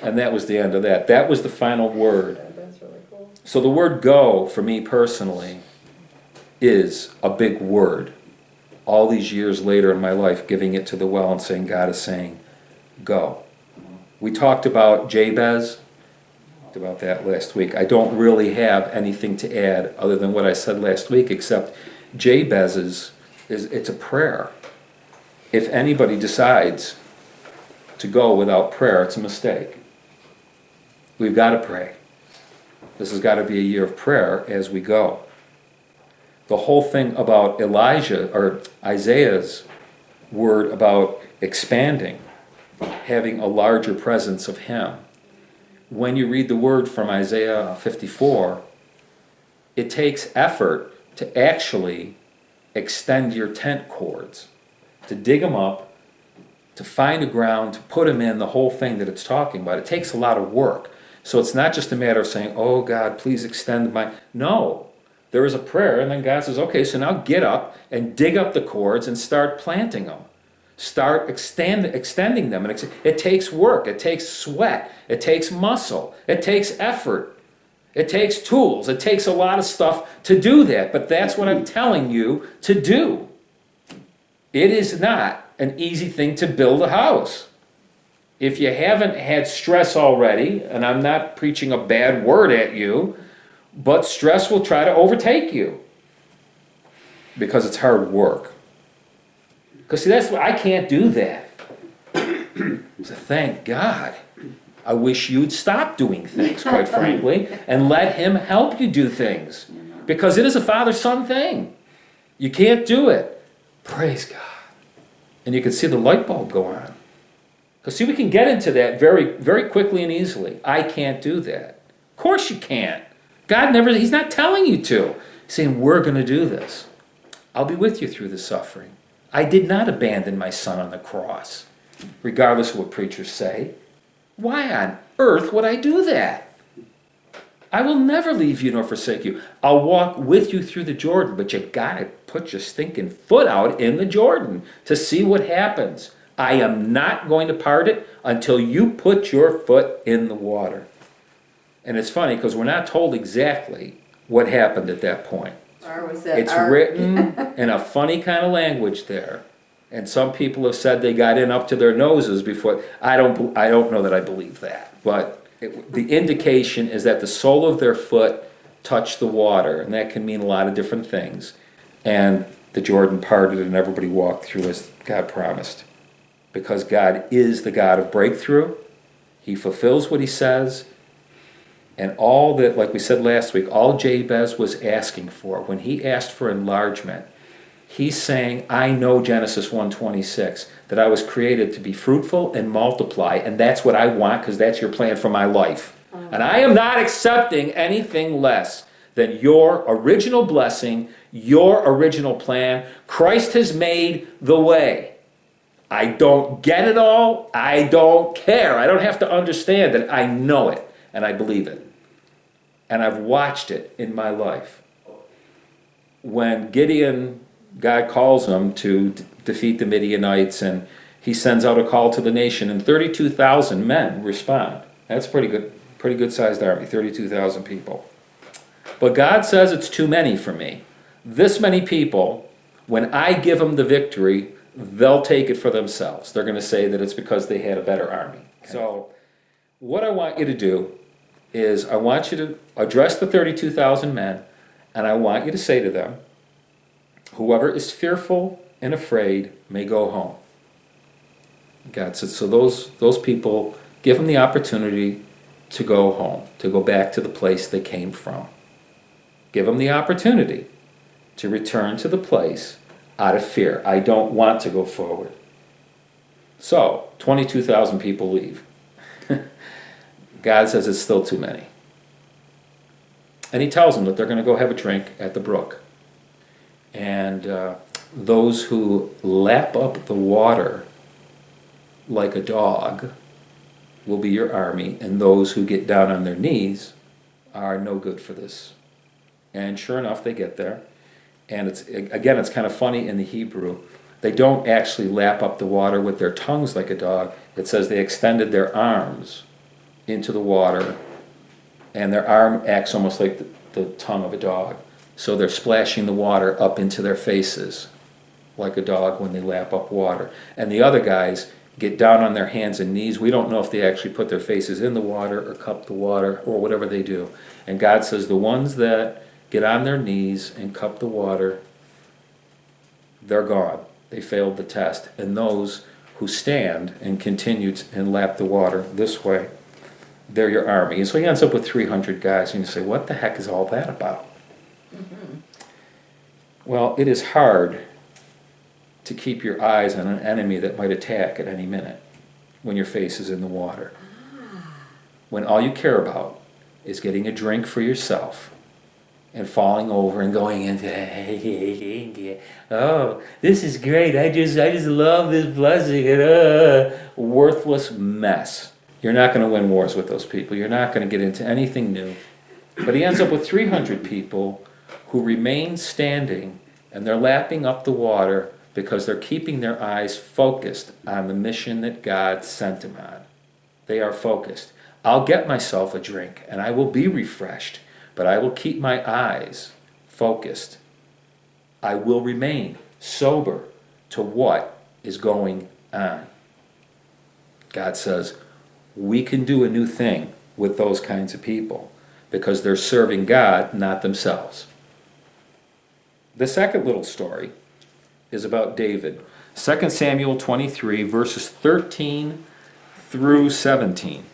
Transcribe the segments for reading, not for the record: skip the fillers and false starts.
And that was the end of that. That was the final word. That's really cool. So the word go, for me personally, is a big word. All these years later in my life, giving it to the well and saying, God is saying, go. We talked about Jabez, talked about that last week. I don't really have anything to add other than what I said last week, except Jabez's it's a prayer. If anybody decides to go without prayer, it's a mistake. We've got to pray. This has got to be a year of prayer as we go. The whole thing about Elijah, or Isaiah's word about expanding, having a larger presence of him. When you read the word from Isaiah 54, it takes effort to actually extend your tent cords, to dig them up, to find a ground, to put them in, the whole thing that it's talking about. It takes a lot of work. So it's not just a matter of saying, oh God, please extend my... No, there is a prayer, and then God says, okay, so now get up and dig up the cords and start planting them. Start extending them. And it takes work, it takes sweat, it takes muscle, it takes effort, it takes tools, it takes a lot of stuff to do that. But that's what I'm telling you to do. It is not an easy thing to build a house. If you haven't had stress already, and I'm not preaching a bad word at you, but stress will try to overtake you because it's hard work. Because see, that's what I can't do that. So thank God. I wish you'd stop doing things, quite frankly, and let him help you do things. Because it is a father-son thing. You can't do it. Praise God. And you can see the light bulb go on. Because see, we can get into that very, very quickly and easily. I can't do that. Of course you can't. God never, he's not telling you to. He's saying, we're going to do this. I'll be with you through the suffering. I did not abandon my son on the cross, regardless of what preachers say. Why on earth would I do that? I will never leave you nor forsake you. I'll walk with you through the Jordan, but you got to put your stinking foot out in the Jordan to see what happens. I am not going to part it until you put your foot in the water. And it's funny because we're not told exactly what happened at that point. It's written in a funny kind of language there. And some people have said they got in up to their noses before. I don't know that I believe that. But the indication is that the sole of their foot touched the water. And that can mean a lot of different things. And the Jordan parted and everybody walked through as God promised. Because God is the God of breakthrough. He fulfills what he says. And all that, like we said last week, all Jabez was asking for, when he asked for enlargement, he's saying, I know Genesis 1:26, that I was created to be fruitful and multiply, and that's what I want because that's your plan for my life. And I am not accepting anything less than your original blessing, your original plan. Christ has made the way. I don't get it all. I don't care. I don't have to understand it. I know it. And I believe it. And I've watched it in my life. When Gideon, God calls him to defeat the Midianites, and he sends out a call to the nation, and 32,000 men respond. That's pretty good sized army, 32,000 people. But God says it's too many for me. This many people, when I give them the victory, they'll take it for themselves. They're going to say that it's because they had a better army. So what I want you to do is I want you to address the 32,000 men, and I want you to say to them, whoever is fearful and afraid may go home. God said, so those people, give them the opportunity to go home, to go back to the place they came from. Give them the opportunity to return to the place out of fear. I don't want to go forward. So, 22,000 people leave. God says it's still too many. And he tells them that they're going to go have a drink at the brook. And those who lap up the water like a dog will be your army, and those who get down on their knees are no good for this. And sure enough, they get there. And it's kind of funny in the Hebrew. They don't actually lap up the water with their tongues like a dog. It says they extended their arms into the water, and their arm acts almost like the tongue of a dog. So they're splashing the water up into their faces, like a dog when they lap up water. And the other guys get down on their hands and knees. We don't know if they actually put their faces in the water or cup the water or whatever they do. And God says the ones that get on their knees and cup the water, they're gone. They failed the test. And those who stand and continue and lap the water this way, they're your army. And so he ends up with 300 guys, and you say, what the heck is all that about? Mm-hmm. Well, it is hard to keep your eyes on an enemy that might attack at any minute when your face is in the water. When all you care about is getting a drink for yourself and falling over and going into, oh, this is great, I just love this blessing, worthless mess. You're not going to win wars with those people. You're not going to get into anything new. But he ends up with 300 people who remain standing, and they're lapping up the water because they're keeping their eyes focused on the mission that God sent them on. They are focused. I'll get myself a drink, and I will be refreshed, but I will keep my eyes focused. I will remain sober to what is going on. God says, we can do a new thing with those kinds of people because they're serving God, not themselves. The second little story is about David. 2 Samuel 23, verses 13 through 17.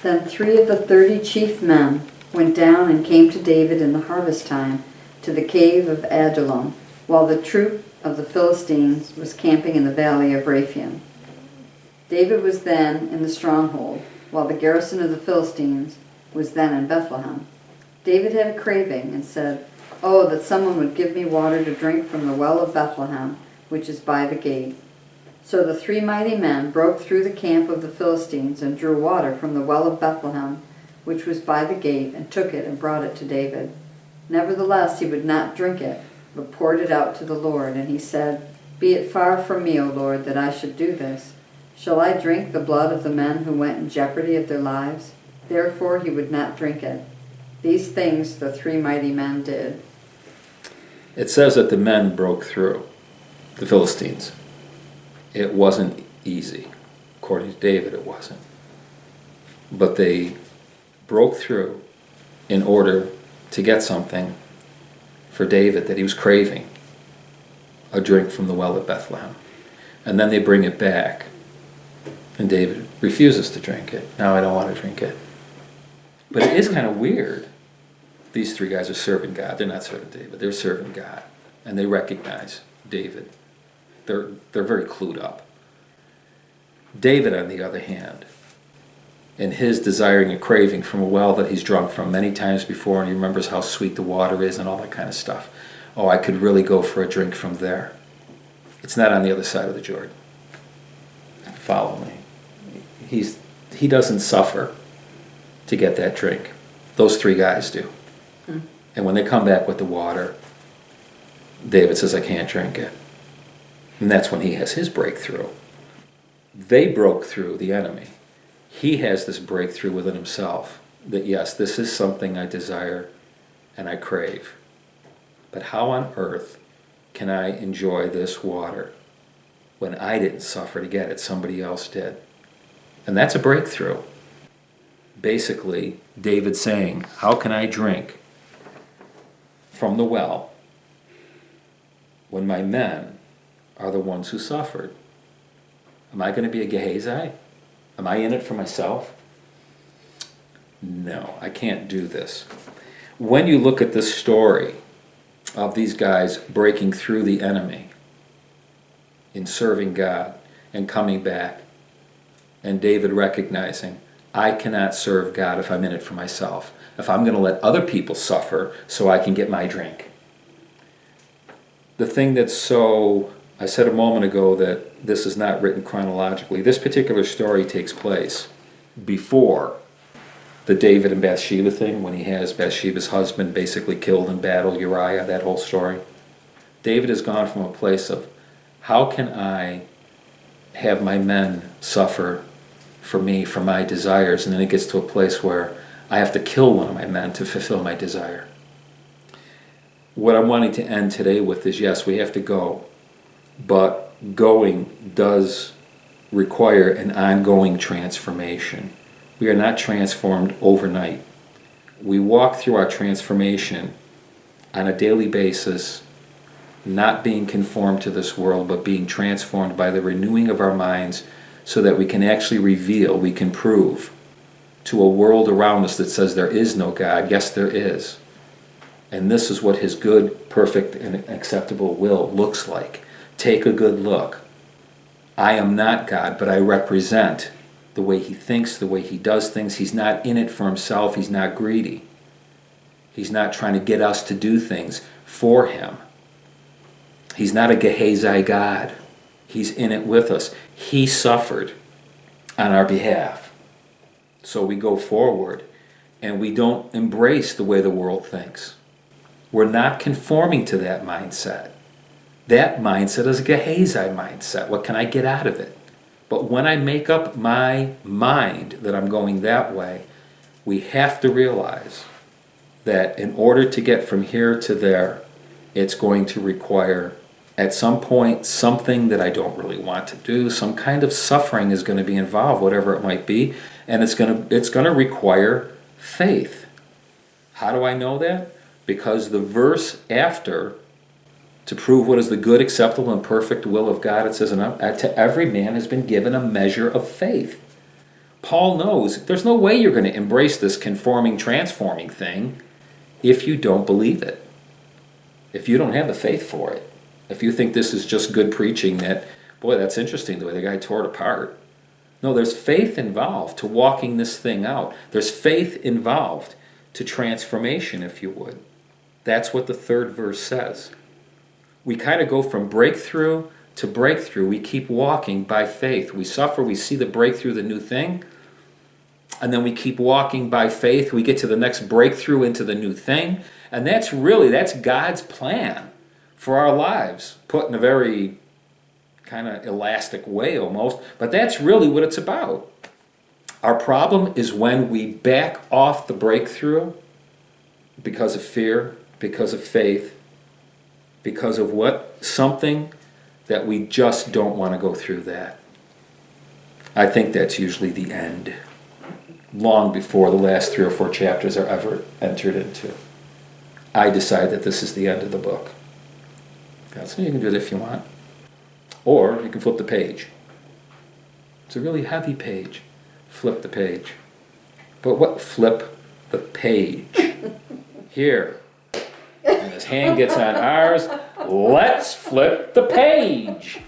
Then 3 of the 30 chief men went down and came to David in the harvest time to the cave of Adullam, while the troop of the Philistines was camping in the valley of Rephaim. David was then in the stronghold, while the garrison of the Philistines was then in Bethlehem. David had a craving and said, "Oh, that someone would give me water to drink from the well of Bethlehem, which is by the gate." So the 3 mighty men broke through the camp of the Philistines and drew water from the well of Bethlehem, which was by the gate, and took it and brought it to David. Nevertheless, he would not drink it, but poured it out to the Lord. And he said, "Be it far from me, O Lord, that I should do this. Shall I drink the blood of the men who went in jeopardy of their lives?" Therefore he would not drink it. These things the 3 mighty men did. It says that the men broke through, the Philistines. It wasn't easy. According to David, it wasn't. But they broke through in order to get something for David that he was craving, a drink from the well at Bethlehem. And then they bring it back, and David refuses to drink it. "No, I don't want to drink it." But it is kind of weird. These 3 guys are serving God. They're not serving David. They're serving God. And they recognize David. They're very clued up. David, on the other hand, in his desiring and craving from a well that he's drunk from many times before, and he remembers how sweet the water is and all that kind of stuff. Oh, I could really go for a drink from there. It's not on the other side of the Jordan. Follow me. He doesn't suffer to get that drink. Those 3 guys do. And when they come back with the water, David says, "I can't drink it." And that's when he has his breakthrough. They broke through the enemy. He has this breakthrough within himself that, yes, this is something I desire and I crave. But how on earth can I enjoy this water when I didn't suffer to get it? Somebody else did. And that's a breakthrough. Basically, David saying, how can I drink from the well when my men are the ones who suffered? Am I going to be a Gehazi? Am I in it for myself? No, I can't do this. When you look at this story of these guys breaking through the enemy in serving God and coming back, and David recognizing, I cannot serve God if I'm in it for myself, if I'm going to let other people suffer so I can get my drink. The thing that's so, I said a moment ago that this is not written chronologically. This particular story takes place before the David and Bathsheba thing, when he has Bathsheba's husband basically killed in battle, Uriah, that whole story. David has gone from a place of, how can I have my men suffer for me, for my desires, and then it gets to a place where I have to kill one of my men to fulfill my desire. What I'm wanting to end today with is, yes, we have to go, but going does require an ongoing transformation. We are not transformed overnight. We walk through our transformation on a daily basis, not being conformed to this world, but being transformed by the renewing of our minds so that we can actually reveal, we can prove to a world around us that says there is no God, yes, there is. And this is what his good, perfect, and acceptable will looks like. Take a good look. I am not God, but I represent the way he thinks, the way he does things. He's not in it for himself. He's not greedy. He's not trying to get us to do things for him. He's not a Gehazi God. He's in it with us. He suffered on our behalf. So we go forward and we don't embrace the way the world thinks. We're not conforming to that mindset. That mindset is a Gehazi mindset. What can I get out of it? But when I make up my mind that I'm going that way, we have to realize that in order to get from here to there, it's going to require, at some point, something that I don't really want to do. Some kind of suffering is going to be involved, whatever it might be, and it's going to require faith. How do I know that? Because the verse after, to prove what is the good, acceptable, and perfect will of God, it says, to every man has been given a measure of faith. Paul knows there's no way you're going to embrace this conforming, transforming thing if you don't believe it. If you don't have the faith for it. If you think this is just good preaching that, boy, that's interesting the way the guy tore it apart. No, there's faith involved to walking this thing out. There's faith involved to transformation, if you would. That's what the third verse says. We kind of go from breakthrough to breakthrough. We keep walking by faith. We suffer, we see the breakthrough, the new thing, and then we keep walking by faith. We get to the next breakthrough into the new thing, and that's God's plan for our lives, put in a very kind of elastic way almost, but that's really what it's about. Our problem is when we back off the breakthrough because of fear, because of faith, because of something that we just don't want to go through that. I think that's usually the end, long before the last 3 or 4 chapters are ever entered into. I decide that this is the end of the book. So you can do it if you want. Or you can flip the page. It's a really heavy page. Flip the page. But what? Flip the page. Here. And his hand gets on ours. Let's flip the page.